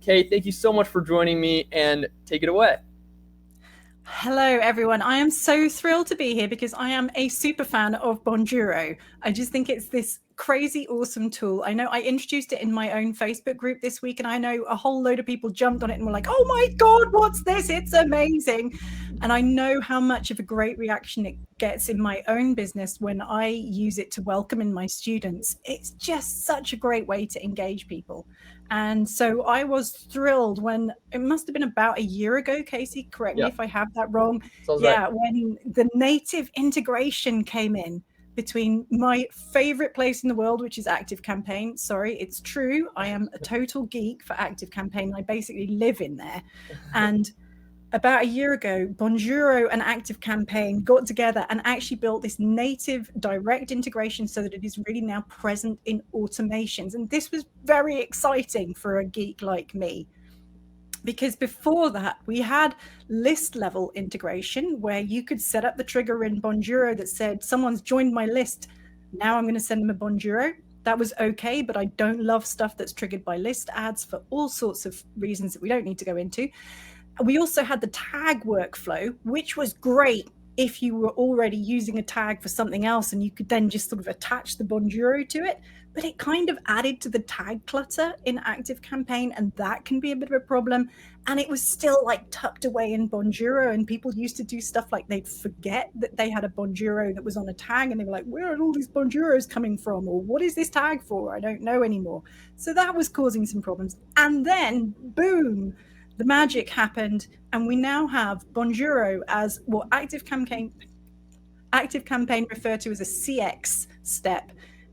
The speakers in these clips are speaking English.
Kate, thank you so much for joining me, and take it away. Hello, everyone. I am so thrilled to be here because I am a super fan of Bonjoro. I just think it's this crazy awesome tool. I know I introduced it in my own Facebook group this week, and I know a whole load of people jumped on it and were like, oh my God, what's this? It's amazing. And I know how much of a great reaction it gets in my own business when I use it to welcome in my students. It's just such a great way to engage people. And so I was thrilled when it must have been about a year ago, Casey, correct me if I have that wrong. Sounds right. When the native integration came in between my favorite place in the world, which is ActiveCampaign. Sorry, it's true. I am a total geek for ActiveCampaign. I basically live in there. And about a year ago, Bonjoro and ActiveCampaign got together and actually built this native direct integration so that it is really now present in automations. And this was very exciting for a geek like me, because before that, we had list level integration where you could set up the trigger in Bonjoro that said, someone's joined my list. Now I'm going to send them a Bonjoro. That was okay, but I don't love stuff that's triggered by list ads for all sorts of reasons that we don't need to go into. We also had the tag workflow, which was great if you were already using a tag for something else and you could then just sort of attach the Bonjoro to it. But it kind of added to the tag clutter in ActiveCampaign, and that can be a bit of a problem. And it was still like tucked away in Bonjoro, and people used to do stuff like they'd forget that they had a Bonjoro that was on a tag, and they were like, where are all these Bonjoros coming from? Or what is this tag for? I don't know anymore. So that was causing some problems. And then, boom, the magic happened, and we now have Bonjoro as what ActiveCampaign refer to as a CX step,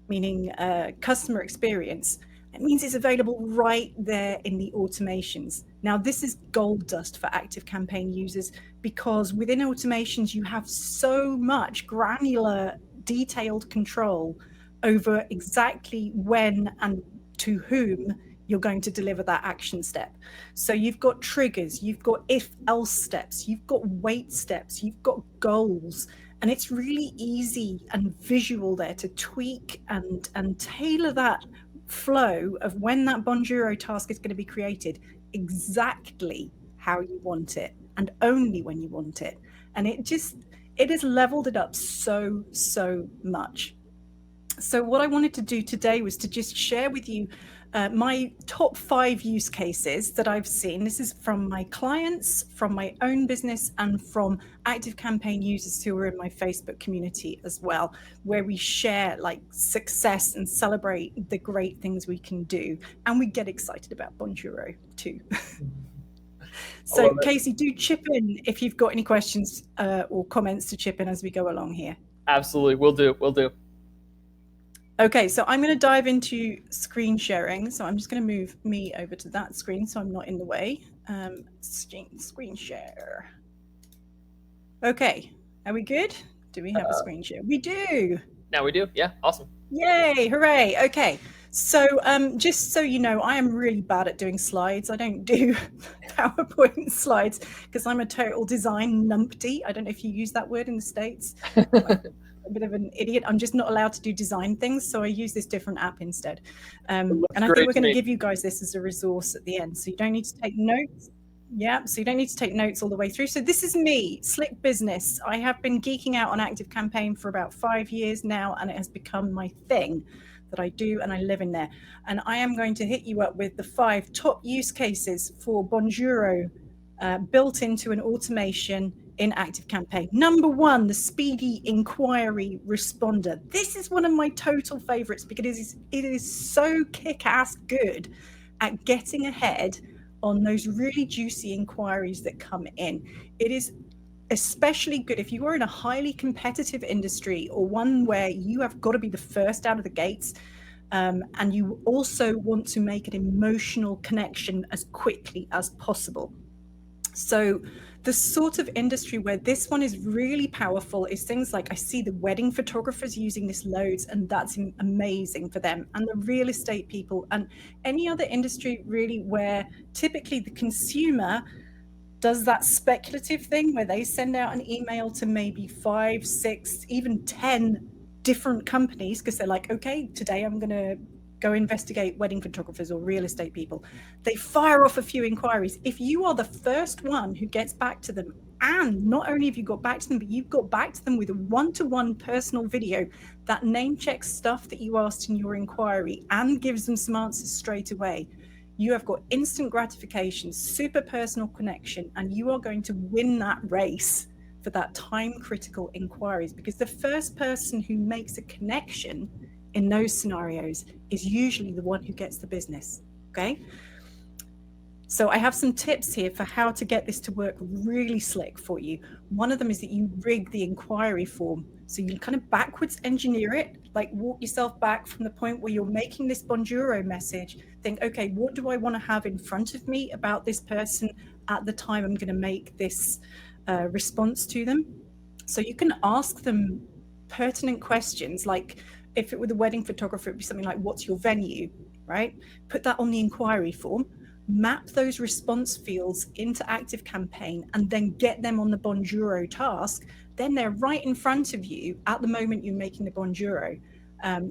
meaning customer experience. It means it's available right there in the automations. Now, this is gold dust for ActiveCampaign users, because within automations, you have so much granular, detailed control over exactly when and to whom you're going to deliver that action step. So you've got triggers, you've got if-else steps, you've got wait steps, you've got goals, and it's really easy and visual there to tweak and tailor that flow of when that Bonjoro task is going to be created exactly how you want it, and only when you want it. And it has leveled it up so much. So what I wanted to do today was to just share with you my top 5 use cases that I've seen. This is from my clients, from my own business, and from ActiveCampaign users who are in my Facebook community as well, where we share like success and celebrate the great things we can do. And we get excited about Bonjoro too. So Casey, do chip in if you've got any questions or comments to chip in as we go along here. Absolutely, will do. Okay, so I'm going to dive into screen sharing. So I'm just going to move me over to that screen so I'm not in the way. Screen share. Okay, are we good? Do we have a screen share? We do. Now we do. Yeah, awesome. Yay, hooray. Okay, so just so you know, I am really bad at doing slides. I don't do PowerPoint slides because I'm a total design numpty. I don't know if you use that word in the States. A bit of an idiot. I'm just not allowed to do design things, so I use this different app instead. And I think we're going to give you guys this as a resource at the end, so you don't need to take notes. Yeah, so you don't need to take notes all the way through. So this is me, Slick Business. I have been geeking out on ActiveCampaign for about 5 years now, and it has become my thing that I do, and I live in there. And I am going to hit you up with the 5 top use cases for Bonjoro built into an automation in ActiveCampaign. Number 1, the speedy inquiry responder. This is one of my total favorites because it is so kick-ass good at getting ahead on those really juicy inquiries that come in. It is especially good if you are in a highly competitive industry or one where you have got to be the first out of the gates, and you also want to make an emotional connection as quickly as possible. So the sort of industry where this one is really powerful is things like, I see the wedding photographers using this loads, and that's amazing for them, and the real estate people, and any other industry really where typically the consumer does that speculative thing where they send out an email to maybe 5, 6, even 10 different companies because they're like, okay, today I'm going to go investigate wedding photographers or real estate people. They fire off a few inquiries. If you are the first one who gets back to them, and not only have you got back to them, but you've got back to them with a one-to-one personal video that name checks stuff that you asked in your inquiry and gives them some answers straight away, you have got instant gratification, super personal connection, and you are going to win that race for that time critical inquiries, because the first person who makes a connection in those scenarios is usually the one who gets the business. Okay. So I have some tips here for how to get this to work really slick for you. One of them is that you rig the inquiry form. So you kind of backwards engineer it, like walk yourself back from the point where you're making this Bonjoro message. Think, okay, what do I want to have in front of me about this person at the time I'm going to make this response to them? So you can ask them pertinent questions, like if it were the wedding photographer, it'd be something like, what's your venue, right? Put that on the inquiry form. Map those response fields into ActiveCampaign and then get them on the Bonjoro task. Then they're right in front of you at the moment you're making the Bonjoro.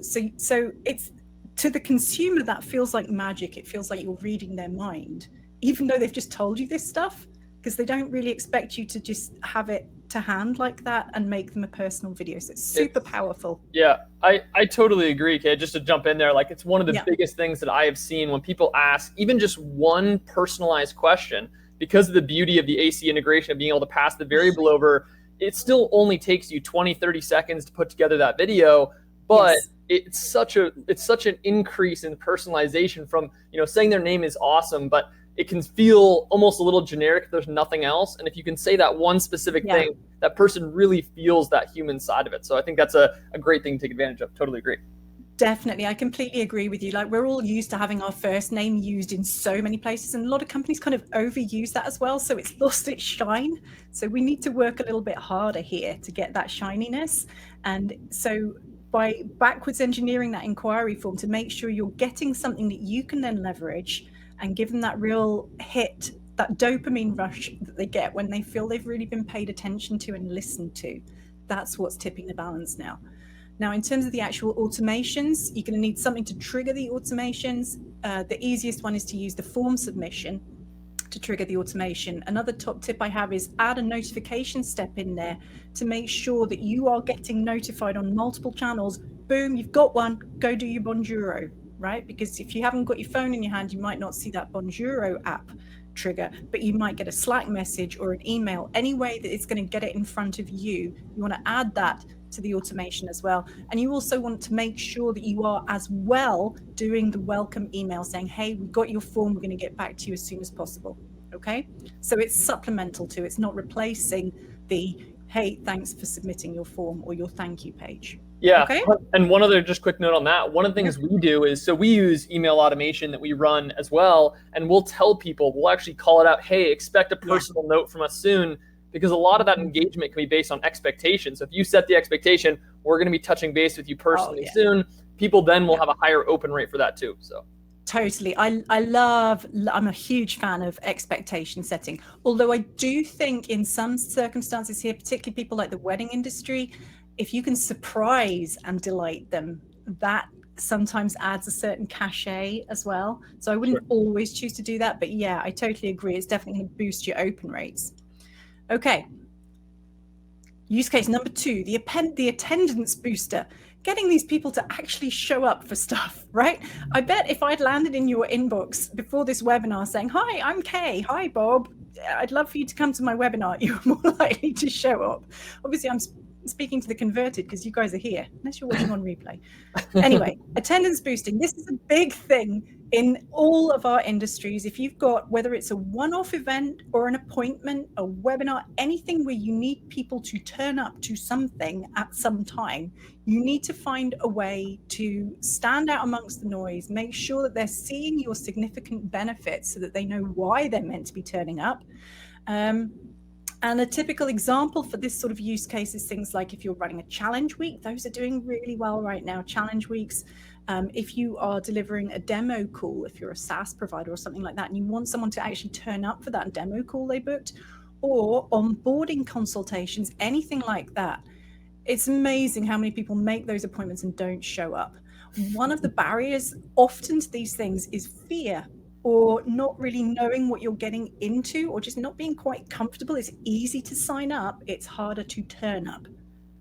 So it's, to the consumer, that feels like magic. It feels like you're reading their mind, even though they've just told you this stuff, because they don't really expect you to just have it to hand like that and make them a personal video. So it's super powerful. Yeah, I totally agree, Kay. Just to jump in there, like it's one of the biggest things that I have seen when people ask even just one personalized question, because of the beauty of the AC integration of being able to pass the variable over, it still only takes you 20, 30 seconds to put together that video, but it's such an increase in personalization from, saying their name is awesome, but it can feel almost a little generic if there's nothing else. And if you can say that one specific thing, that person really feels that human side of it. So I think that's a great thing to take advantage of. Totally agree. Definitely. I completely agree with you. Like, we're all used to having our first name used in so many places, and a lot of companies kind of overuse that as well. So it's lost its shine. So we need to work a little bit harder here to get that shininess. And so by backwards engineering that inquiry form to make sure you're getting something that you can then leverage and give them that real hit, that dopamine rush that they get when they feel they've really been paid attention to and listened to. That's what's tipping the balance now. Now, in terms of the actual automations, you're going to need something to trigger the automations. The easiest one is to use the form submission to trigger the automation. Another top tip I have is add a notification step in there to make sure that you are getting notified on multiple channels. Boom, you've got one, go do your Bonjoro, right? Because if you haven't got your phone in your hand, you might not see that Bonjoro app trigger, but you might get a Slack message or an email. Any way that it's going to get it in front of you, you want to add that to the automation as well. And you also want to make sure that you are as well doing the welcome email saying, hey, we got your form, we're going to get back to you as soon as possible. Okay, so it's supplemental to, it's not replacing the, hey, thanks for submitting your form or your thank you page. Yeah. Okay. And one other just quick note on that. One of the things we do is, so we use email automation that we run as well. And we'll tell people, we'll actually call it out, hey, expect a personal note from us soon, because a lot of that engagement can be based on expectations. So if you set the expectation, we're going to be touching base with you personally soon, people then will have a higher open rate for that too. So totally. I'm a huge fan of expectation setting. Although I do think in some circumstances here, particularly people like the wedding industry, if you can surprise and delight them, that sometimes adds a certain cachet as well. So I wouldn't always choose to do that, but yeah, I totally agree. It's definitely going to boost your open rates. Okay. Use case number 2, the attendance booster. Getting these people to actually show up for stuff, right? I bet if I'd landed in your inbox before this webinar saying, hi, I'm Kay, hi, Bob, I'd love for you to come to my webinar, you're more likely to show up. Obviously, I'm speaking to the converted because you guys are here, unless you're watching on replay. Anyway, attendance boosting. This is a big thing in all of our industries. If you've got, whether it's a one-off event or an appointment, a webinar, anything where you need people to turn up to something at some time, you need to find a way to stand out amongst the noise, make sure that they're seeing your significant benefits so that they know why they're meant to be turning up. And a typical example for this sort of use case is things like if you're running a challenge week, those are doing really well right now, challenge weeks. If you are delivering a demo call, if you're a SaaS provider or something like that, and you want someone to actually turn up for that demo call they booked, or onboarding consultations, anything like that. It's amazing how many people make those appointments and don't show up. one of the barriers often to these things is fear, or not really knowing what you're getting into, or just not being quite comfortable. It's easy to sign up, it's harder to turn up,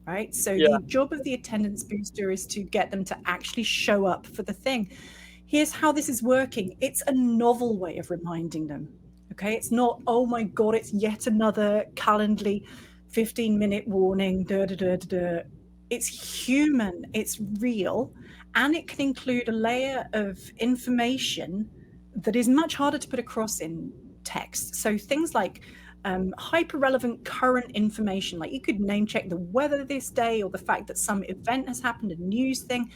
right? So Yeah. the job of the attendance booster is to get them to actually show up for the thing. Here's how this is working. It's a novel way of reminding them. Okay, it's not, oh my God, it's yet another Calendly 15-minute warning. It's human, it's real, and it can include a layer of information that is much harder to put across in text. So things like hyper relevant current information, like you could name check the weather this day or the fact that some event has happened, a news thing,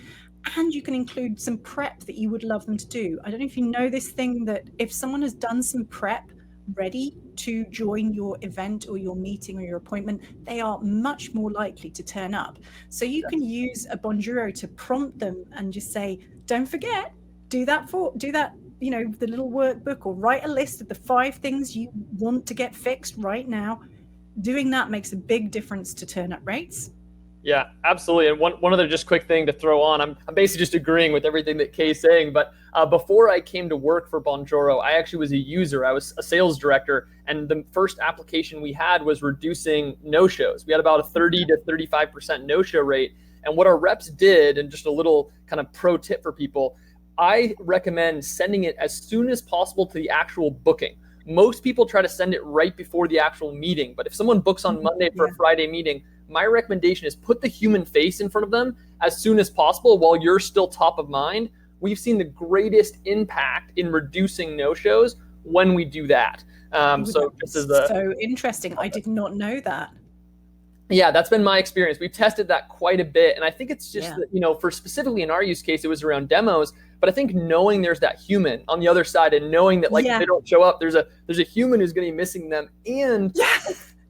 and you can include some prep that you would love them to do. I don't know if you know this thing, that if someone has done some prep ready to join your event or your meeting or your appointment, they are much more likely to turn up. So you can use a Bonjoro to prompt them and just say, don't forget, do that, you know, the little workbook, or write a list of the 5 things you want to get fixed right now. Doing that makes a big difference to turn up rates. Yeah, absolutely. And one other just quick thing to throw on, I'm basically just agreeing with everything that Kay's saying, but before I came to work for Bonjoro, I actually was a user. I was a sales director, and the first application we had was reducing no-shows. We had about a 30 to 35% no-show rate. And what our reps did, and just a little kind of pro tip for people, I recommend sending it as soon as possible to the actual booking. Most people try to send it right before the actual meeting, but if someone books on Monday for a Friday meeting, my recommendation is put the human face in front of them as soon as possible while you're still top of mind. We've seen the greatest impact in reducing no-shows when we do that. So interesting. I did not know that. Yeah, that's been my experience. We've tested that quite a bit. And I think it's just, that, you know, for specifically in our use case, it was around demos. But I think knowing there's that human on the other side, and knowing that if they don't show up, there's a human who's going to be missing them, and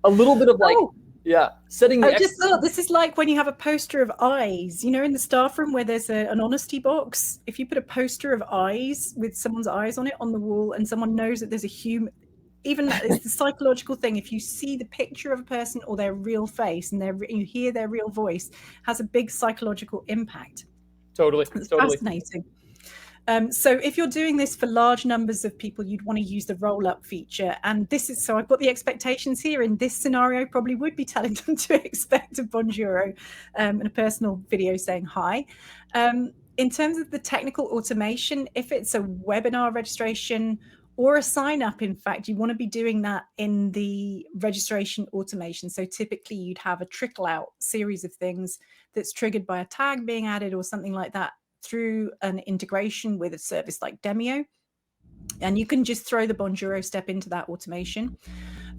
a little bit of setting the just thought, this is like when you have a poster of eyes, you know, in the staff room where there's an honesty box. If you put a poster of eyes with someone's eyes on it on the wall, and someone knows that there's a human, even it's the psychological thing. If you see the picture of a person or their real face, and you hear their real voice, has a big psychological impact. Totally. It's fascinating. So if you're doing this for large numbers of people, you'd want to use the roll-up feature. And this is, so I've got the expectations here. In this scenario, probably would be telling them to expect a Bonjoro and a personal video saying hi. In terms of the technical automation, if it's a webinar registration or a sign up, in fact, you want to be doing that in the registration automation. So typically you'd have a trickle out series of things that's triggered by a tag being added or something like that, through an integration with a service like Demio. And you can just throw the Bonjoro step into that automation.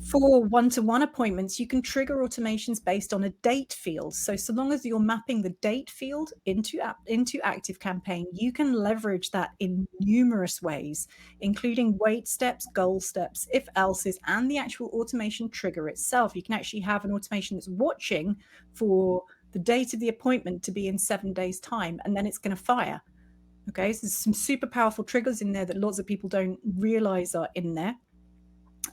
For one-to-one appointments, you can trigger automations based on a date field. So long as you're mapping the date field into ActiveCampaign, you can leverage that in numerous ways, including wait steps, goal steps, if else's, and the actual automation trigger itself. You can actually have an automation that's watching for the date of the appointment to be in 7 days' time, and then it's going to fire. Okay, so there's some super powerful triggers in there that lots of people don't realize are in there.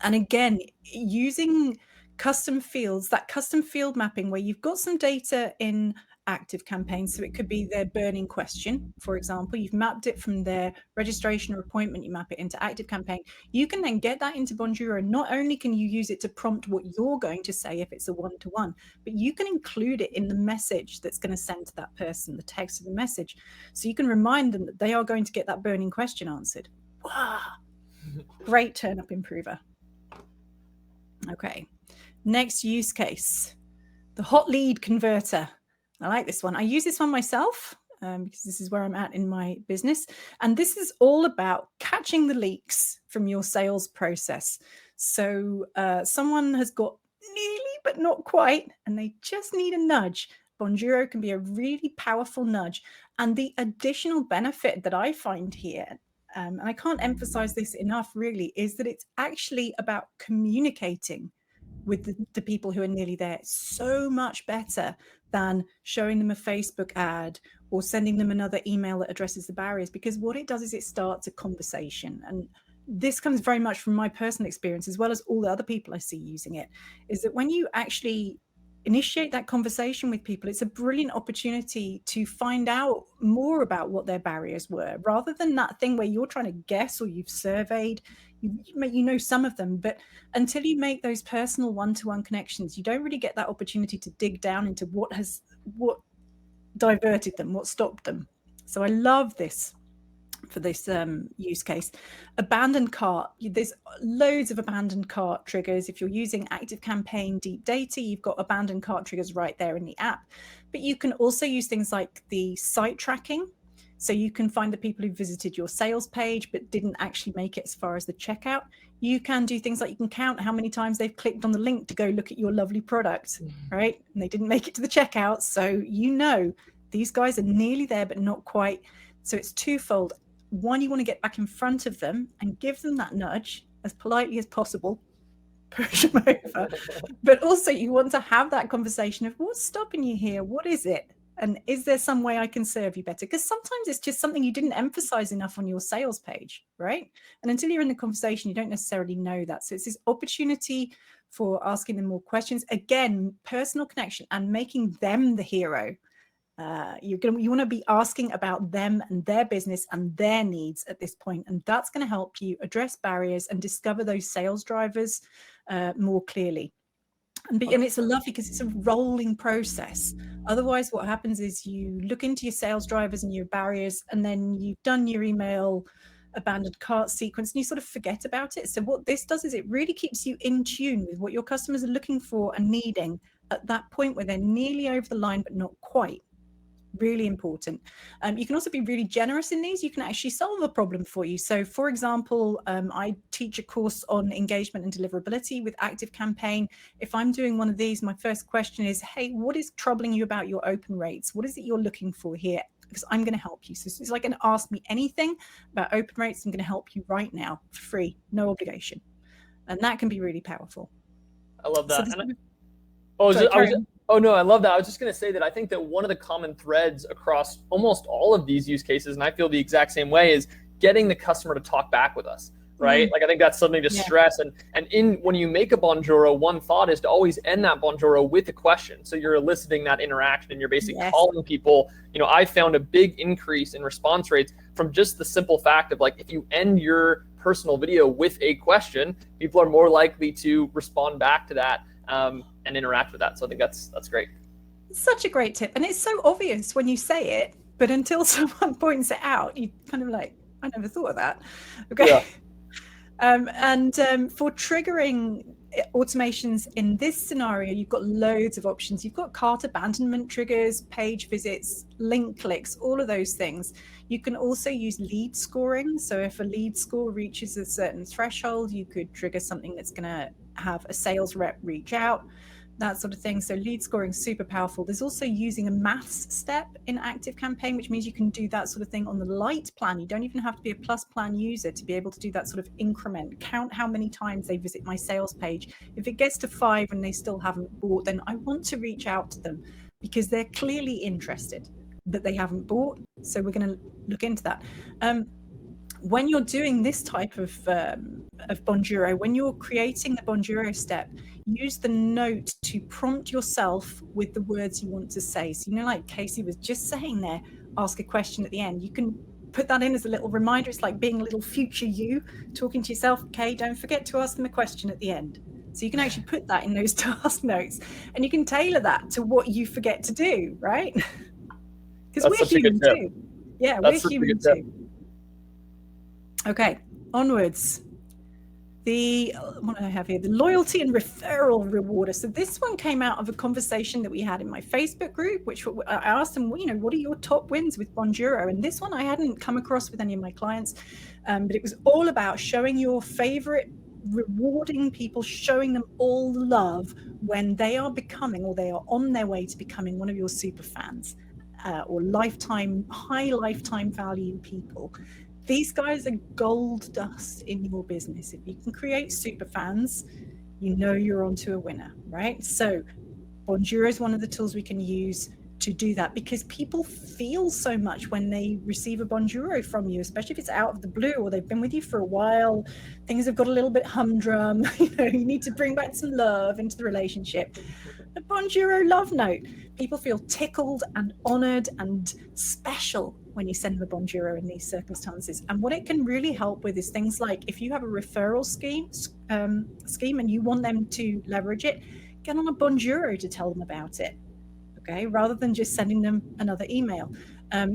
And again, using custom fields, that custom field mapping where you've got some data in ActiveCampaign. So it could be their burning question, for example. You've mapped it from their registration or appointment, you map it into ActiveCampaign. You can then get that into Bonjoro. Not only can you use it to prompt what you're going to say if it's a one-to-one, but you can include it in the message that's going to send to that person, the text of the message. So you can remind them that they are going to get that burning question answered. Wow. Great turn-up improver. Okay, next use case, the hot lead converter. I like this one. I use this one myself because this is where I'm at in my business. And this is all about catching the leaks from your sales process. So someone has got nearly, but not quite, and they just need a nudge. Bonjoro can be a really powerful nudge. And the additional benefit that I find here, and I can't emphasize this enough really, is that it's actually about communicating with the people who are nearly there so much better than showing them a Facebook ad or sending them another email that addresses the barriers, because what it does is it starts a conversation. And this comes very much from my personal experience, as well as all the other people I see using it, is that when you actually initiate that conversation with people. It's a brilliant opportunity to find out more about what their barriers were, rather than that thing where you're trying to guess or you've surveyed. You know some of them, but until you make those personal one-to-one connections, you don't really get that opportunity to dig down into what diverted them, what stopped them. So I love this for this use case. Abandoned cart. There's loads of abandoned cart triggers. If you're using ActiveCampaign deep data, you've got abandoned cart triggers right there in the app. But you can also use things like the site tracking. So you can find the people who visited your sales page but didn't actually make it as far as the checkout. You can do things like you can count how many times they've clicked on the link to go look at your lovely product, right? And they didn't make it to the checkout. So you know these guys are nearly there but not quite. So it's twofold. One, you want to get back in front of them and give them that nudge as politely as possible, push them over. But also you want to have that conversation of what's stopping you here? What is it? And is there some way I can serve you better? Because sometimes it's just something you didn't emphasize enough on your sales page, right? And until you're in the conversation, you don't necessarily know that. So it's this opportunity for asking them more questions. Again, personal connection and making them the hero. You want to be asking about them and their business and their needs at this point, and that's going to help you address barriers and discover those sales drivers more clearly. And it's lovely because it's a rolling process. Otherwise, what happens is you look into your sales drivers and your barriers, and then you've done your email abandoned cart sequence and you sort of forget about it. So what this does is it really keeps you in tune with what your customers are looking for and needing at that point where they're nearly over the line but not quite. Really important. You can also be really generous in these. You can actually solve a problem for you. So for example, I teach a course on engagement and deliverability with ActiveCampaign. If I'm doing one of these, my first question is, hey, what is troubling you about your open rates? What is it you're looking for here? Because I'm going to help you. So it's like an ask me anything about open rates. I'm going to help you right now for free, no obligation. And that can be really powerful. I love that. So Oh, no, I love that. I was just going to say that I think that one of the common threads across almost all of these use cases, and I feel the exact same way, is getting the customer to talk back with us, right? Like I think that's something to stress. And when you make a Bonjoro, one thought is to always end that Bonjoro with a question. So you're eliciting that interaction and you're basically calling people. You know, I found a big increase in response rates from just the simple fact of like, if you end your personal video with a question, people are more likely to respond back to that. And interact with that. So I think that's great. Such a great tip. And it's so obvious when you say it, but until someone points it out, you kind of like, I never thought of that. Okay. Yeah. For triggering automations in this scenario, you've got loads of options. You've got cart abandonment triggers, page visits, link clicks, all of those things. You can also use lead scoring. So if a lead score reaches a certain threshold, you could trigger something that's going to have a sales rep reach out, that sort of thing. So lead scoring is super powerful. There's also using a maths step in ActiveCampaign, which means you can do that sort of thing on the light plan. You don't even have to be a plus plan user to be able to do that sort of increment. Count how many times they visit my sales page. If it gets to 5 and they still haven't bought, then I want to reach out to them because they're clearly interested, but they haven't bought. So we're going to look into that. When you're doing this type of Bonjoro, when you're creating the Bonjoro step, use the note to prompt yourself with the words you want to say. So, you know, like Casey was just saying there, ask a question at the end. You can put that in as a little reminder. It's like being a little future you talking to yourself. Okay, don't forget to ask them a question at the end. So you can actually put that in those task notes and you can tailor that to what you forget to do, right? Because we're human too. Yeah, we're human too. Okay, onwards. What do I have here? The loyalty and referral rewarder. So this one came out of a conversation that we had in my Facebook group, which I asked them, you know, what are your top wins with Bonjoro? And this one I hadn't come across with any of my clients, but it was all about showing your favorite, rewarding people, showing them all the love when they are becoming, or they are on their way to becoming one of your super fans, or high lifetime value people. These guys are gold dust in your business. If you can create super fans, you know you're onto a winner, right? So Bonjoro is one of the tools we can use to do that, because people feel so much when they receive a Bonjoro from you, especially if it's out of the blue or they've been with you for a while. Things have got a little bit humdrum. You know, you need to bring back some love into the relationship. a Bonjoro love note. People feel tickled and honored and special when you send them a Bonjoro in these circumstances. And what it can really help with is things like if you have a referral scheme and you want them to leverage it, get on a Bonjoro to tell them about it. Okay, rather than just sending them another email.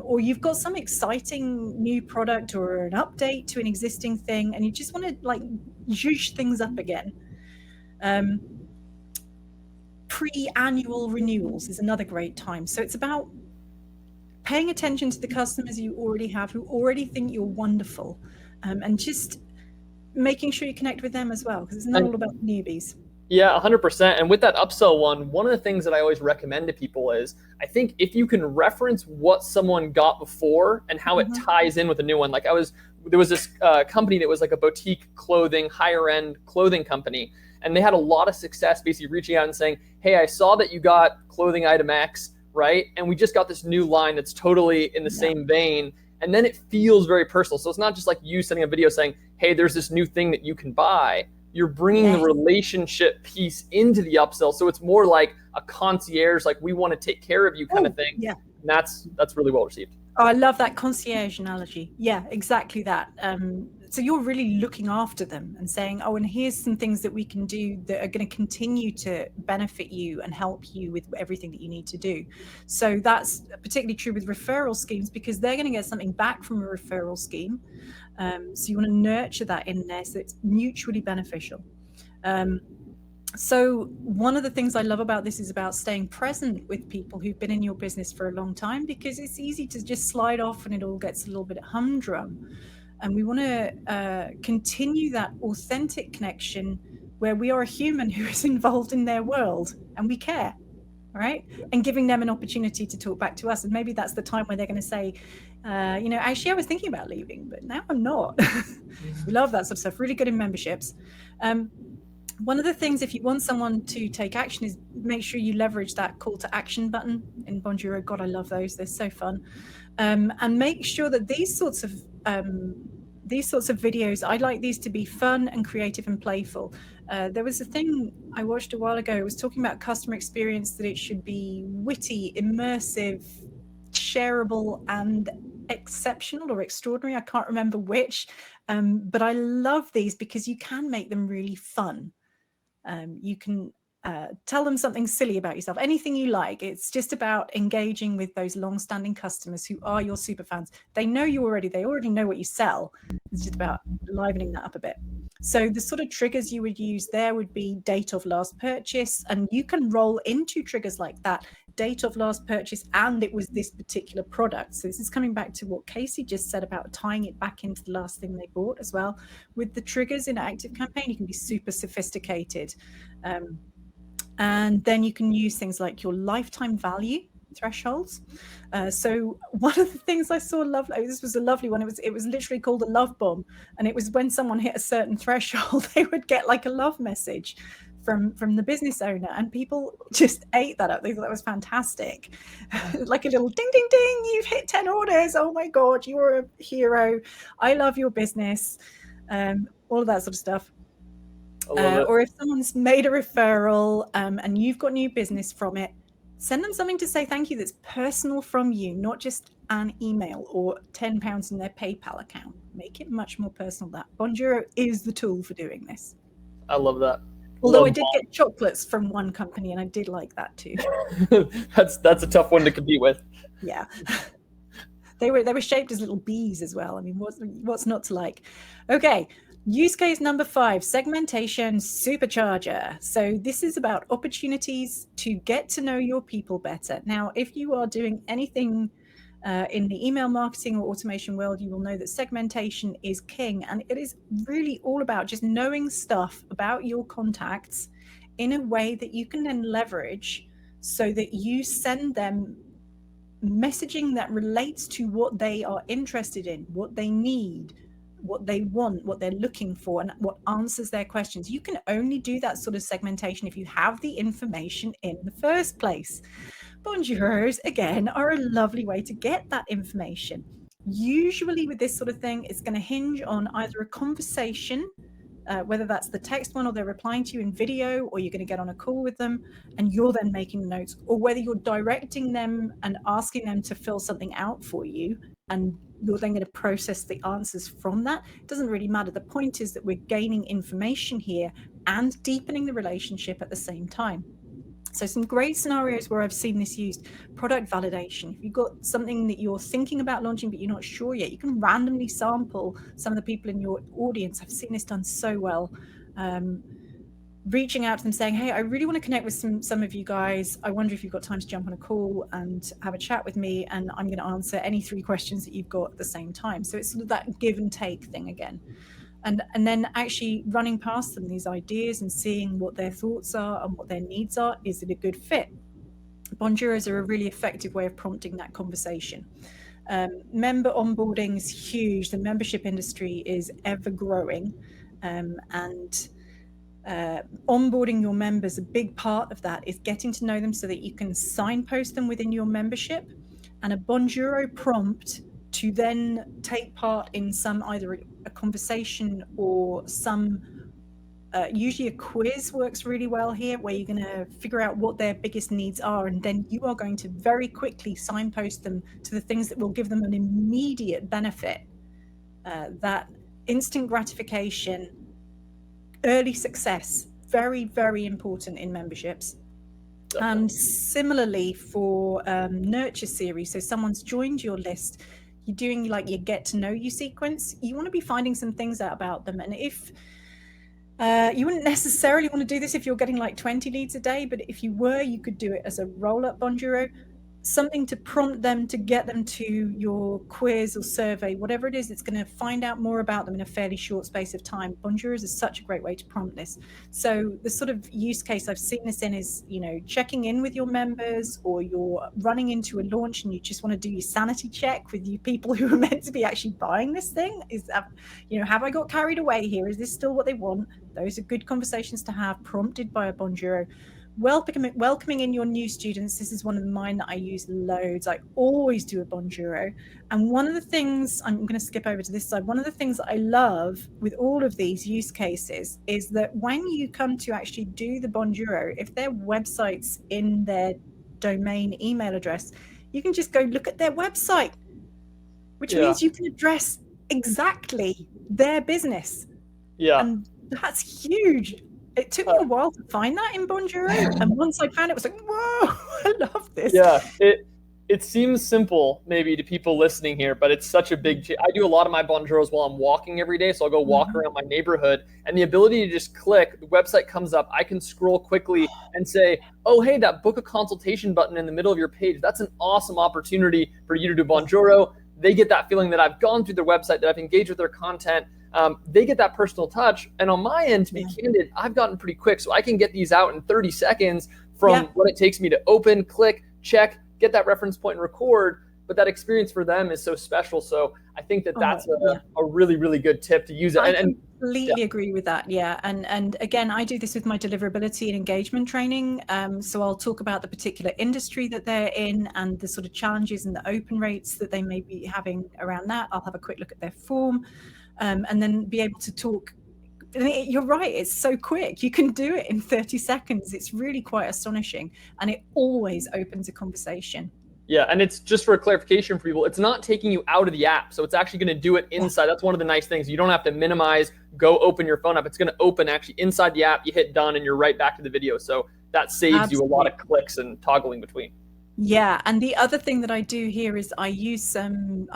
Or you've got some exciting new product or an update to an existing thing, and you just want to like zhuzh things up again. Pre-annual renewals is another great time. So it's about paying attention to the customers you already have who already think you're wonderful, and just making sure you connect with them as well, because it's not all about newbies. Yeah, 100%. And with that upsell one of the things that I always recommend to people is, I think if you can reference what someone got before and how it ties in with a new one. Like there was this company that was like a boutique clothing, higher end clothing company. And they had a lot of success basically reaching out and saying, hey, I saw that you got clothing item X, right? And we just got this new line that's totally in the same vein. And then it feels very personal. So it's not just like you sending a video saying, hey, there's this new thing that you can buy. You're bringing the relationship piece into the upsell. So it's more like a concierge, like we want to take care of you kind of thing. Yeah. And that's really well received. Oh, I love that concierge analogy. Yeah, exactly that. So you're really looking after them and saying, oh, and here's some things that we can do that are going to continue to benefit you and help you with everything that you need to do. So that's particularly true with referral schemes, because they're going to get something back from a referral scheme. So you want to nurture that in there so it's mutually beneficial. So one of the things I love about this is about staying present with people who've been in your business for a long time, because it's easy to just slide off and it all gets a little bit humdrum. And we want to continue that authentic connection where we are a human who is involved in their world and we care, right? And giving them an opportunity to talk back to us. And maybe that's the time where they're going to say, actually, I was thinking about leaving, but now I'm not. We love that sort of stuff. Really good in memberships. One of the things, if you want someone to take action, is make sure you leverage that call to action button in Bonjoro. God, I love those. They're so fun. And make sure that these sorts of videos, I like these to be fun and creative and playful. There was a thing I watched a while ago. It was talking about customer experience, that it should be witty, immersive, shareable, and exceptional or extraordinary. I can't remember which, but I love these because you can make them really fun. You can tell them something silly about yourself, anything you like. It's just about engaging with those long-standing customers who are your super fans. They know you already. They already know what you sell. It's just about livening that up a bit. So the sort of triggers you would use there would be date of last purchase, and you can roll into triggers like that, date of last purchase, and it was this particular product. So this is coming back to what Casey just said about tying it back into the last thing they bought as well. With the triggers in ActiveCampaign, you can be super sophisticated. And then you can use things like your lifetime value thresholds. So one of the things I saw this was a lovely one. It was literally called a love bomb. And it was when someone hit a certain threshold, they would get like a love message from the business owner, and people just ate that up. They thought that was fantastic. Like a little ding, ding, ding, you've hit 10 orders. Oh my God, you're a hero. I love your business. All of that sort of stuff. Or if someone's made a referral and you've got new business from it, send them something to say thank you that's personal from you, not just an email or £10 in their PayPal account. Make it much more personal. That Bonjoro is the tool for doing this. I love that. Although I did get chocolates from one company, and I did like that too. That's a tough one to compete with. Yeah. They were shaped as little bees as well. I mean, what's not to like? Okay. Use case number 5, segmentation supercharger. So this is about opportunities to get to know your people better. Now, if you are doing anything in the email marketing or automation world, you will know that segmentation is king. And it is really all about just knowing stuff about your contacts in a way that you can then leverage so that you send them messaging that relates to what they are interested in, what they need, what they want, what they're looking for, and what answers their questions. You can only do that sort of segmentation if you have the information in the first place. Bonjoros, again, are a lovely way to get that information. Usually with this sort of thing, it's going to hinge on either a conversation whether that's the text one or they're replying to you in video, or you're going to get on a call with them and you're then making the notes, or whether you're directing them and asking them to fill something out for you and you're then going to process the answers from that. It doesn't really matter. The point is that we're gaining information here and deepening the relationship at the same time. So some great scenarios where I've seen this used: product validation. If you've got something that you're thinking about launching, but you're not sure yet, you can randomly sample some of the people in your audience. I've seen this done so well. Reaching out to them saying, hey, I really want to connect with some of you guys. I wonder if you've got time to jump on a call and have a chat with me, and I'm going to answer any 3 questions that you've got at the same time. So it's sort of that give and take thing again. And then actually running past them these ideas and seeing what their thoughts are and what their needs are. Is it a good fit? Bonjoros are a really effective way of prompting that conversation. Member onboarding is huge. The membership industry is ever growing, and onboarding your members, a big part of that is getting to know them so that you can signpost them within your membership, and a Bonjoro prompt to then take part in some either a conversation or some usually a quiz works really well here, where you're going to figure out what their biggest needs are, and then you are going to very quickly signpost them to the things that will give them an immediate benefit. That instant gratification, early success, very, very important in memberships. Definitely. And similarly for nurture series, so someone's joined your list, you're doing like your get to know you sequence, you want to be finding some things out about them. And if you wouldn't necessarily want to do this if you're getting like 20 leads a day, but if you were, you could do it as a roll-up Bonjoro, something to prompt them to get them to your quiz or survey, whatever it is, it's going to find out more about them in a fairly short space of time. Bonjoros is such a great way to prompt this. So the sort of use case I've seen this in is, you know, checking in with your members, or you're running into a launch and you just want to do your sanity check with you people who are meant to be actually buying this thing. Is, you know, have I got carried away here? Is this still what they want? Those are good conversations to have, prompted by a Bonjoro. Welcoming in your new students. This is one of mine that I use loads. I always do a Bonjoro. And one of the things, I'm going to skip over to this side, one of the things that I love with all of these use cases is that when you come to actually do the Bonjoro, if their website's in their domain email address, you can just go look at their website, which means you can address exactly their business. Yeah. And that's huge. It took me a while to find that in Bonjoro, and once I found it, it was like, whoa, I love this. Yeah, it seems simple maybe to people listening here, but it's such a big I do a lot of my Bonjoros while I'm walking every day, so I'll go walk around my neighborhood, and the ability to just click, the website comes up, I can scroll quickly and say, oh, hey, that book a consultation button in the middle of your page, that's an awesome opportunity for you to do Bonjoro. They get that feeling that I've gone through their website, that I've engaged with their content. They get that personal touch. And on my end, to be candid, I've gotten pretty quick. So I can get these out in 30 seconds from what it takes me to open, click, check, get that reference point and record. But that experience for them is so special. So I think that that's a really, really good tip to use it. I completely agree with that. Yeah. And again, I do this with my deliverability and engagement training. So I'll talk about the particular industry that they're in and the sort of challenges and the open rates that they may be having around that. I'll have a quick look at their form. And then be able to talk. You're right, it's so quick. You can do it in 30 seconds. It's really quite astonishing. And it always opens a conversation. Yeah, and it's just for clarification for people, it's not taking you out of the app. So it's actually going to do it inside. That's one of the nice things. You don't have to minimize, go open your phone up. It's going to open actually inside the app. You hit done and you're right back to the video. So that saves you a lot of clicks and toggling between. Yeah, and the other thing that I do here is I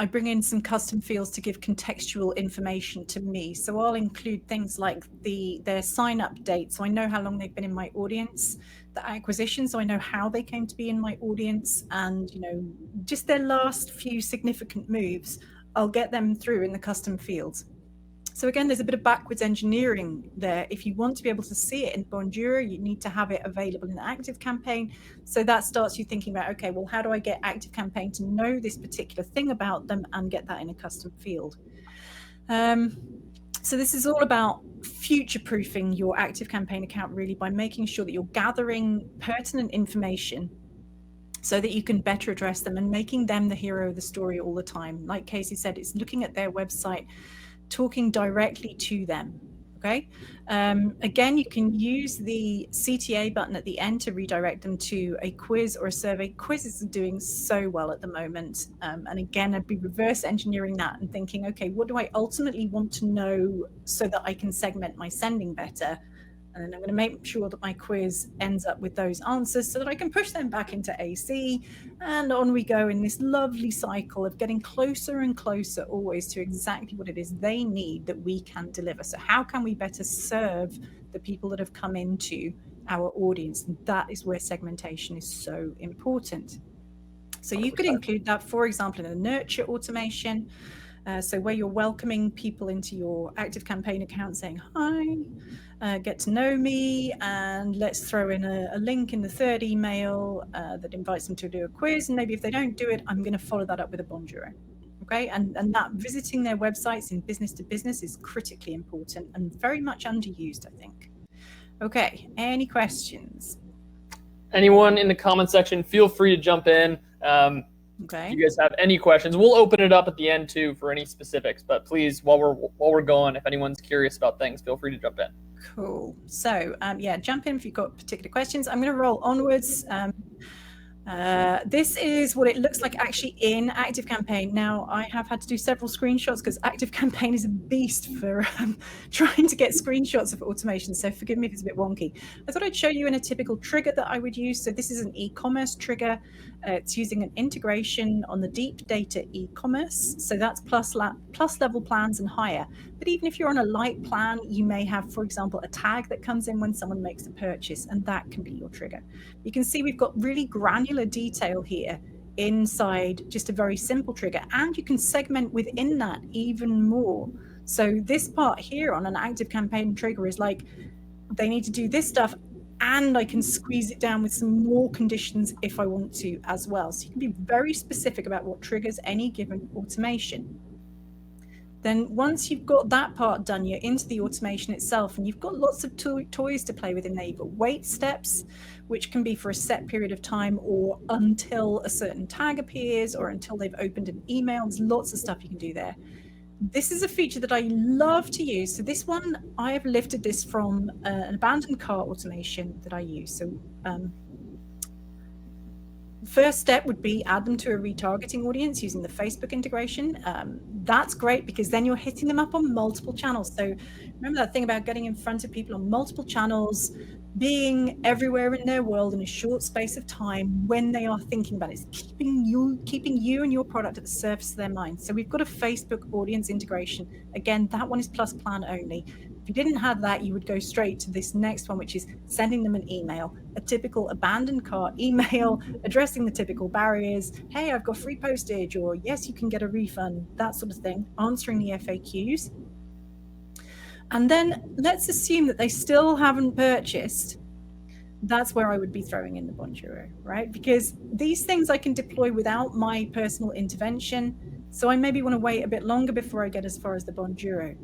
bring in some custom fields to give contextual information to me. So I'll include things like their sign up date, so I know how long they've been in my audience, the acquisition, so I know how they came to be in my audience, and just their last few significant moves. I'll get them through in the custom fields. So again, there's a bit of backwards engineering there. If you want to be able to see it in Bonjoro, you need to have it available in ActiveCampaign. So that starts you thinking about, okay, well, how do I get ActiveCampaign to know this particular thing about them and get that in a custom field? So this is all about future-proofing your ActiveCampaign account, really, by making sure that you're gathering pertinent information so that you can better address them and making them the hero of the story all the time. Like Casey said, it's looking at their website, talking directly to them, Okay. Again, you can use the CTA button at the end to redirect them to a quiz or a survey. Quizzes are doing so well at the moment. And again, I'd be reverse engineering that and thinking, okay, what do I ultimately want to know so that I can segment my sending better? And then I'm going to make sure that my quiz ends up with those answers so that I can push them back into AC. And on we go in this lovely cycle of getting closer and closer always to exactly what it is they need that we can deliver. So how can we better serve the people that have come into our audience? And that is where segmentation is so important. So you could include that, for example, in a nurture automation. So where you're welcoming people into your ActiveCampaign account saying, hi, get to know me, and let's throw in a link in the third email that invites them to do a quiz. And maybe if they don't do it, I'm going to follow that up with a Bonjoro. Okay, and that visiting their websites in business to business is critically important and very much underused, I think. Okay, any questions? Anyone in the comment section, feel free to jump in. Okay. If you guys have any questions, we'll open it up at the end too for any specifics. But please, while we're going, if anyone's curious about things, feel free to jump in. Cool. So yeah, jump in if you've got particular questions. I'm going to roll onwards. This is what it looks like actually in ActiveCampaign. Now, I have had to do several screenshots because ActiveCampaign is a beast for trying to get screenshots of automation. So forgive me if it's a bit wonky. I thought I'd show you in a typical trigger that I would use. So this is an e-commerce trigger. It's using an integration on the deep data e-commerce. So that's plus level plans and higher. But even if you're on a light plan, you may have, for example, a tag that comes in when someone makes a purchase, and that can be your trigger. You can see we've got really granular detail here inside just a very simple trigger, and you can segment within that even more. So this part here on an ActiveCampaign trigger is like, they need to do this stuff, and I can squeeze it down with some more conditions if I want to as well. So you can be very specific about what triggers any given automation. Then once you've got that part done, you're into the automation itself, and you've got lots of toys to play with in there. You've got wait steps, which can be for a set period of time or until a certain tag appears or until they've opened an email. There's lots of stuff you can do there. This is a feature that I love to use. So this one, I have lifted this from an abandoned cart automation that I use. So first step would be add them to a retargeting audience using the Facebook integration. That's great because then you're hitting them up on multiple channels. So remember that thing about getting in front of people on multiple channels, being everywhere in their world in a short space of time when they are thinking about it. It's keeping you and your product at the surface of their mind. So we've got a Facebook audience integration. Again, that one is plus plan only. If you didn't have that, you would go straight to this next one, which is sending them an email, a typical abandoned cart email, addressing the typical barriers. Hey, I've got free postage, or yes, you can get a refund, that sort of thing, answering the FAQs. And then let's assume that they still haven't purchased. That's where I would be throwing in the Bonjoro, right? Because these things I can deploy without my personal intervention. So I maybe want to wait a bit longer before I get as far as the Bonjoro.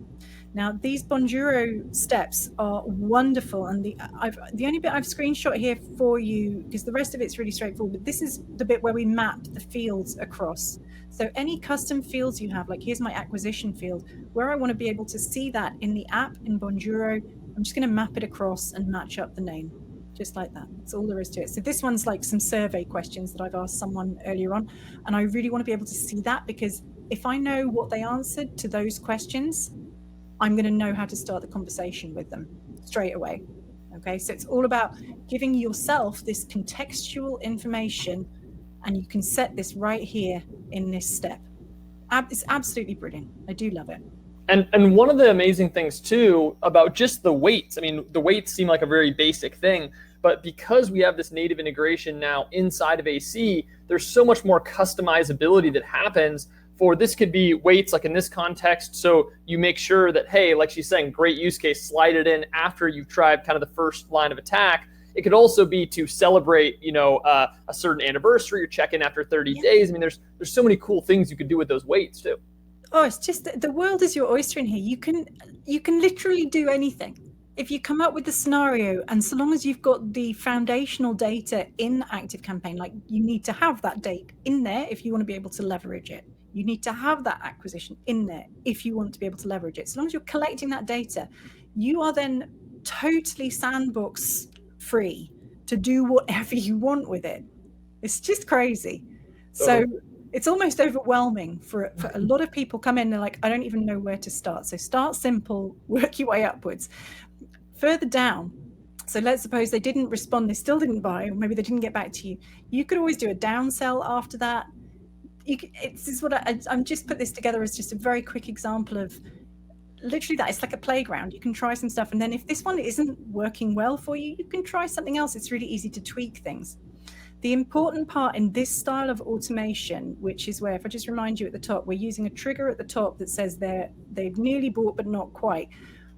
Now, these Bonjoro steps are wonderful, and the only bit I've screenshot here for you, because the rest of it's really straightforward, but this is the bit where we map the fields across. So any custom fields you have, like here's my acquisition field, where I want to be able to see that in the app in Bonjoro, I'm just going to map it across and match up the name, just like that. That's all there is to it. So this one's like some survey questions that I've asked someone earlier on, and I really want to be able to see that, because if I know what they answered to those questions, I'm going to know how to start the conversation with them straight away. Okay, so it's all about giving yourself this contextual information, and you can set this right here in this step. It's absolutely brilliant. I do love it. And one of the amazing things too about just the weights, I mean, the weights seem like a very basic thing, but because we have this native integration now inside of AC, there's so much more customizability that happens. For this could be weights, like in this context, so you make sure that, hey, like she's saying, great use case, slide it in after you've tried kind of the first line of attack. It could also be to celebrate, a certain anniversary or check in after 30 days. I mean, there's so many cool things you could do with those weights too. Oh, it's just the world is your oyster in here. You can literally do anything. If you come up with the scenario, and so long as you've got the foundational data in ActiveCampaign, like you need to have that date in there if you want to be able to leverage it. You need to have that acquisition in there if you want to be able to leverage it. So long as you're collecting that data, you are then totally sandbox free to do whatever you want with it. It's just crazy. So it's almost overwhelming for a lot of people come in, they're like, I don't even know where to start. So start simple, work your way upwards. Further down, so let's suppose they didn't respond, they still didn't buy, or maybe they didn't get back to you. You could always do a downsell after that. I'm just put this together as just a very quick example of literally that. It's like a playground. You can try some stuff, and then if this one isn't working well for you, you can try something else. It's really easy to tweak things. The important part in this style of automation, which is where, if I just remind you at the top, we're using a trigger at the top that says they've nearly bought but not quite.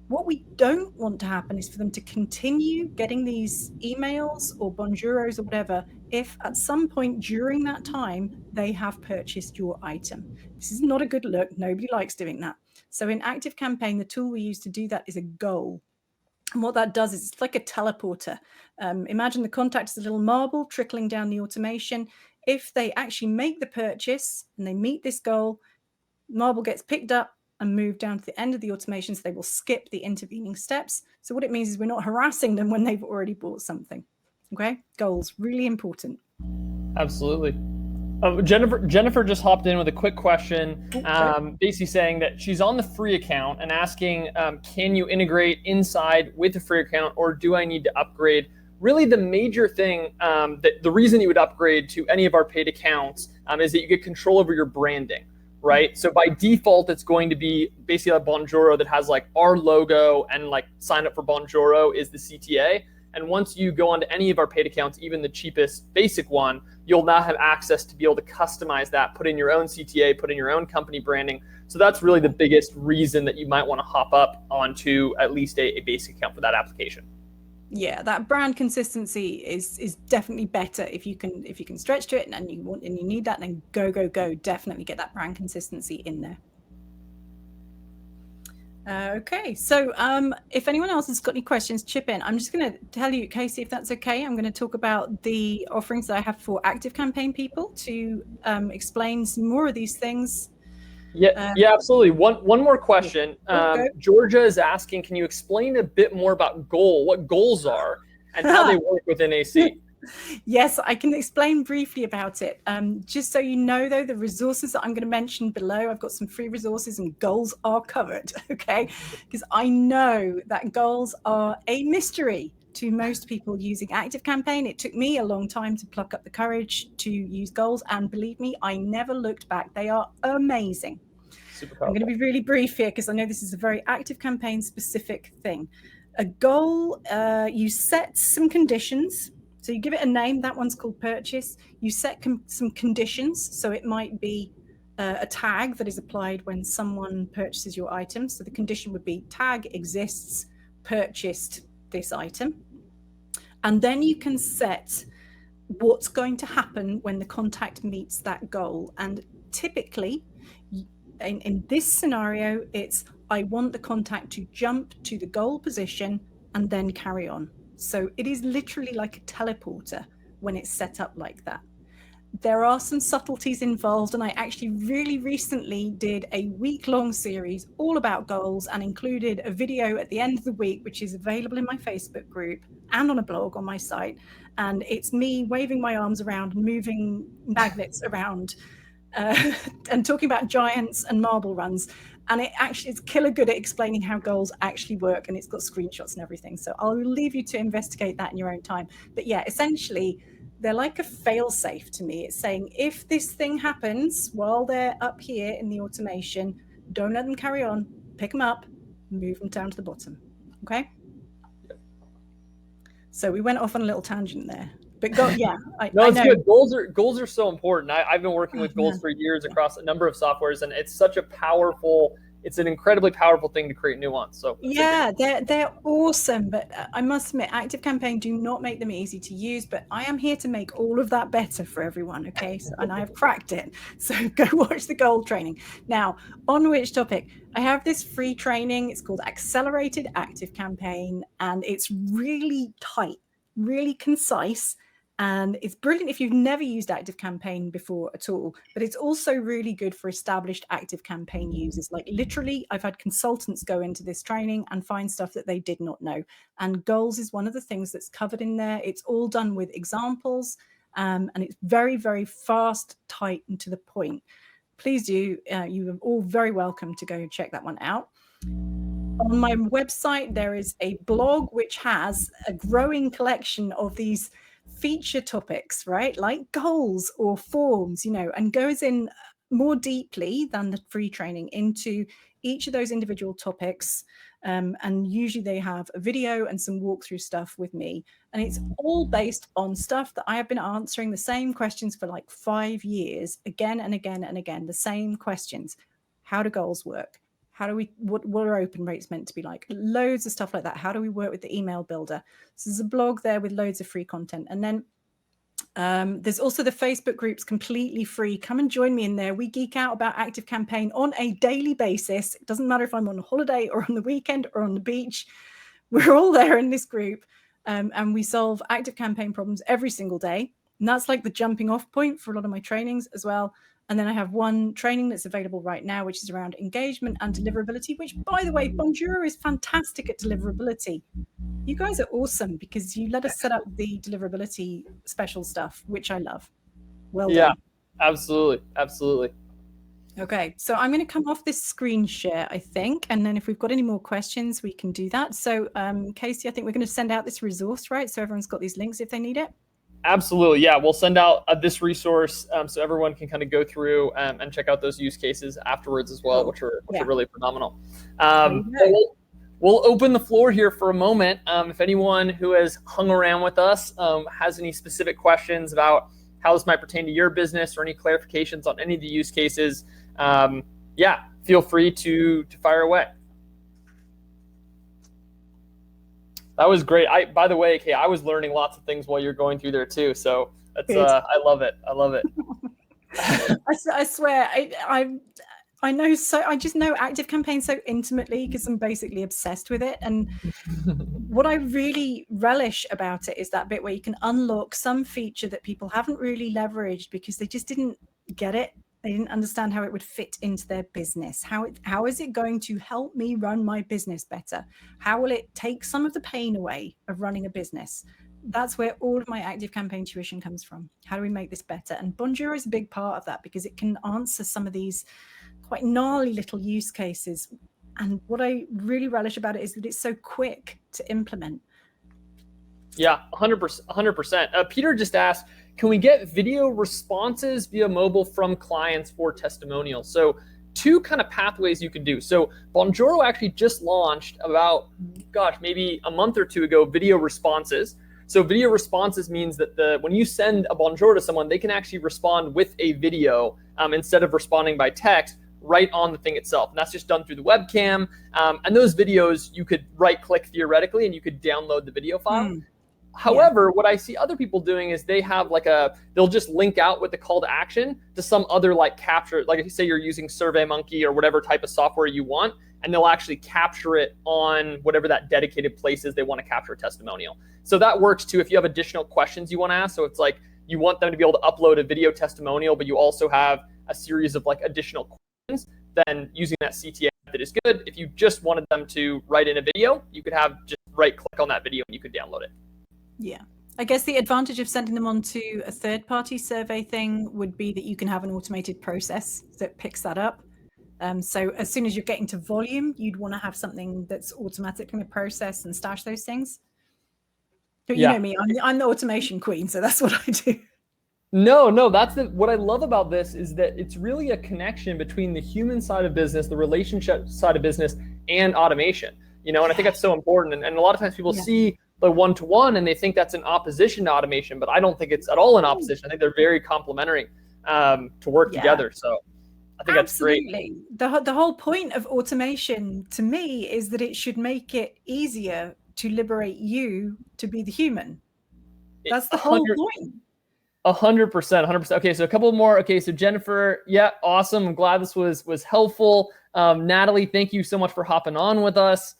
What we don't want to happen is for them to continue getting these emails or Bonjoros or whatever if at some point during that time they have purchased your item. This is not a good look. Nobody likes doing that. So in ActiveCampaign, the tool we use to do that is a goal. And what that does is it's like a teleporter. Imagine the contact is a little marble trickling down the automation. If they actually make the purchase and they meet this goal, marble gets picked up and moved down to the end of the automation, so they will skip the intervening steps. So what it means is we're not harassing them when they've already bought something. Okay, goals, really important. Absolutely. Jennifer just hopped in with a quick question, basically saying that she's on the free account and asking, can you integrate inside with the free account, or do I need to upgrade? Really, the major thing, the reason you would upgrade to any of our paid accounts is that you get control over your branding, right? So by default, it's going to be basically a Bonjoro that has like our logo, and like sign up for Bonjoro is the CTA. And once you go onto any of our paid accounts, even the cheapest basic one, you'll now have access to be able to customize that, put in your own CTA, put in your own company branding. So that's really the biggest reason that you might want to hop up onto at least a basic account for that application. Yeah, that brand consistency is definitely better if you can stretch to it and you need that, then go. Definitely get that brand consistency in there. Okay, so if anyone else has got any questions, chip in. I'm just going to tell you, Casey, if that's okay, I'm going to talk about the offerings that I have for ActiveCampaign people to explain some more of these things. Yeah, absolutely. One more question. Georgia is asking, can you explain a bit more about what goals are and how they work within AC? Yes, I can explain briefly about it. Just so you know, though, the resources that I'm going to mention below, I've got some free resources and goals are covered, okay? Because I know that goals are a mystery to most people using ActiveCampaign. It took me a long time to pluck up the courage to use goals, and believe me, I never looked back. They are amazing. I'm going to be really brief here because I know this is a very ActiveCampaign specific thing. A goal, you set some conditions. So you give it a name, that one's called purchase. You set some conditions. So it might be a tag that is applied when someone purchases your item. So the condition would be tag exists, purchased this item. And then you can set what's going to happen when the contact meets that goal. And typically, in this scenario, it's I want the contact to jump to the goal position and then carry on. So it is literally like a teleporter when it's set up like that. There are some subtleties involved, and I actually really recently did a week-long series all about goals and included a video at the end of the week, which is available in my Facebook group and on a blog on my site. And it's me waving my arms around, moving magnets around, and talking about giants and marble runs. And it's killer good at explaining how goals actually work, and it's got screenshots and everything. So I'll leave you to investigate that in your own time. But yeah, essentially, they're like a fail-safe to me. It's saying if this thing happens while they're up here in the automation, don't let them carry on, pick them up, move them down to the bottom. Okay? So we went off on a little tangent there. But it's good. Goals are so important. I've been working with goals for years across a number of softwares, and it's such a it's an incredibly powerful thing to create nuance. So yeah, they're awesome. But I must admit, ActiveCampaign do not make them easy to use. But I am here to make all of that better for everyone. Okay, and I have cracked it. So go watch the goal training. Now, on which topic? I have this free training. It's called Accelerated ActiveCampaign, and it's really tight, really concise. And it's brilliant if you've never used ActiveCampaign before at all, but it's also really good for established ActiveCampaign users. Like literally, I've had consultants go into this training and find stuff that they did not know. And goals is one of the things that's covered in there. It's all done with examples, and it's very, very fast, tight, and to the point. Please do. You are all very welcome to go check that one out. On my website, there is a blog which has a growing collection of these feature topics, right? Like goals or forms, and goes in more deeply than the free training into each of those individual topics. And usually they have a video and some walkthrough stuff with me. And it's all based on stuff that I have been answering the same questions for like 5 years, again and again and again, the same questions. How do goals work? What are open rates meant to be like? Loads of stuff like that. How do we work with the email builder? So there's a blog there with loads of free content. And then there's also the Facebook groups, completely free. Come and join me in there. We geek out about ActiveCampaign on a daily basis. It doesn't matter if I'm on a holiday or on the weekend or on the beach. We're all there in this group. And we solve ActiveCampaign problems every single day. And that's like the jumping off point for a lot of my trainings as well. And then I have one training that's available right now, which is around engagement and deliverability, which, by the way, Bonjoro is fantastic at deliverability. You guys are awesome because you let us set up the deliverability special stuff, which I love. Well done. Yeah, absolutely. Absolutely. Okay, so I'm going to come off this screen share, I think. And then if we've got any more questions, we can do that. So Casey, I think we're going to send out this resource, right? So everyone's got these links if they need it. Absolutely. Yeah. We'll send out this resource so everyone can kind of go through and check out those use cases afterwards as well, which are really phenomenal. We'll open the floor here for a moment. If anyone who has hung around with us has any specific questions about how this might pertain to your business or any clarifications on any of the use cases, feel free to fire away. That was great. By the way, Kay, I was learning lots of things while you're going through there too. So that's I love it. I love it. I swear, I know I just know ActiveCampaign so intimately because I'm basically obsessed with it. And what I really relish about it is that bit where you can unlock some feature that people haven't really leveraged because they just didn't get it. They didn't understand how it would fit into their business. How is it going to help me run my business better? How will it take some of the pain away of running a business? That's where all of my ActiveCampaign tuition comes from. How do we make this better? And Bonjoro is a big part of that because it can answer some of these quite gnarly little use cases. And what I really relish about it is that it's so quick to implement. Yeah, 100%. Peter just asked, can we get video responses via mobile from clients for testimonials? So 2 kind of pathways you can do. So Bonjoro actually just launched about, maybe a month or 2 ago, video responses. So video responses means that when you send a Bonjoro to someone, they can actually respond with a video instead of responding by text right on the thing itself. And that's just done through the webcam. And those videos, you could right click theoretically and you could download the video file. However, what I see other people doing is they have they'll just link out with the call to action to some other capture, like if you say you're using SurveyMonkey or whatever type of software you want, and they'll actually capture it on whatever that dedicated place is they want to capture a testimonial. So that works too if you have additional questions you want to ask. So it's like you want them to be able to upload a video testimonial, but you also have a series of additional questions, then using that CTA method is good. If you just wanted them to write in a video, you could have just right click on that video and you could download it. Yeah. I guess the advantage of sending them onto a third-party survey thing would be that you can have an automated process that picks that up. So as soon as you're getting to volume, you'd want to have something that's automatically going to process and stash those things. But you know me, I'm the automation queen, so that's what I do. No, that's what I love about this is that it's really a connection between the human side of business, the relationship side of business, and automation. And I think that's so important. And a lot of times people see the one-to-one and they think that's in opposition to automation, but I don't think it's at all in opposition. I think they're very complementary to work together. So I think that's great. The whole point of automation to me is that it should make it easier to liberate you to be the human. That's the whole point. 100%. Okay, so a couple more. Okay, so Jennifer, awesome. I'm glad this was helpful. Natalie, thank you so much for hopping on with us.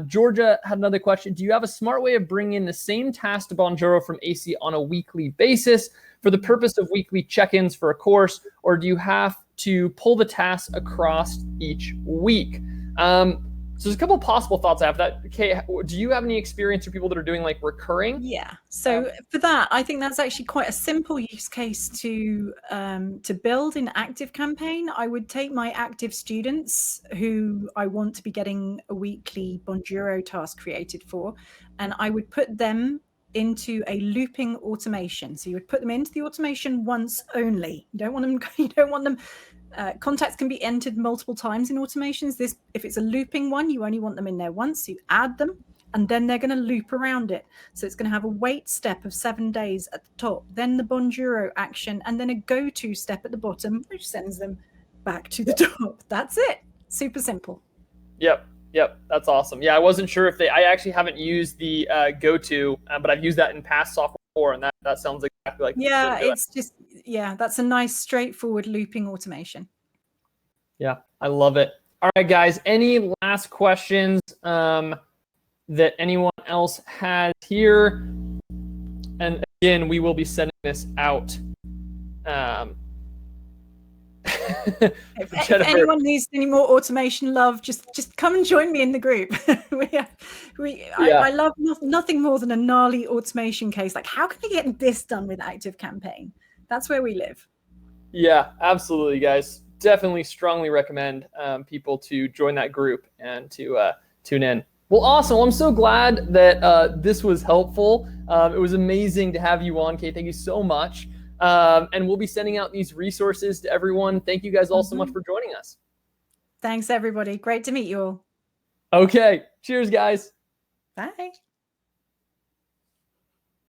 Georgia had another question. Do you have a smart way of bringing in the same task to Bonjoro from AC on a weekly basis for the purpose of weekly check-ins for a course, or do you have to pull the tasks across each week? So there's a couple of possible thoughts I have that. Okay, do you have any experience for people that are doing like recurring? Yeah. So for that, I think that's actually quite a simple use case to build in ActiveCampaign. I would take my active students who I want to be getting a weekly Bonjoro task created for, and I would put them into a looping automation. So you would put them into the automation once only. You don't want them. You don't want them. Contacts can be entered multiple times in automations. If it's a looping one, you only want them in there once. So you add them, and then they're going to loop around it. So it's going to have a wait step of 7 days at the top, then the Bonjoro action, and then a go-to step at the bottom, which sends them back to the top. That's it. Super simple. Yep. That's awesome. Yeah, I wasn't sure if I actually haven't used the go-to, but I've used that in past software before, and that sounds exactly like. Yeah, it's just, that's a nice straightforward looping automation. Yeah, I love it. All right, guys, any last questions that anyone else has here? And again, we will be sending this out. If anyone needs any more automation love, just come and join me in the group. I love nothing more than a gnarly automation case. Like, how can I get this done with ActiveCampaign? That's where we live. Yeah, absolutely, guys. Definitely strongly recommend people to join that group and to tune in. Well, awesome. Well, I'm so glad that this was helpful. It was amazing to have you on, Kate. Thank you so much. And we'll be sending out these resources to everyone. Thank you guys all so much for joining us. Thanks, everybody. Great to meet you all. Okay. Cheers, guys. Bye.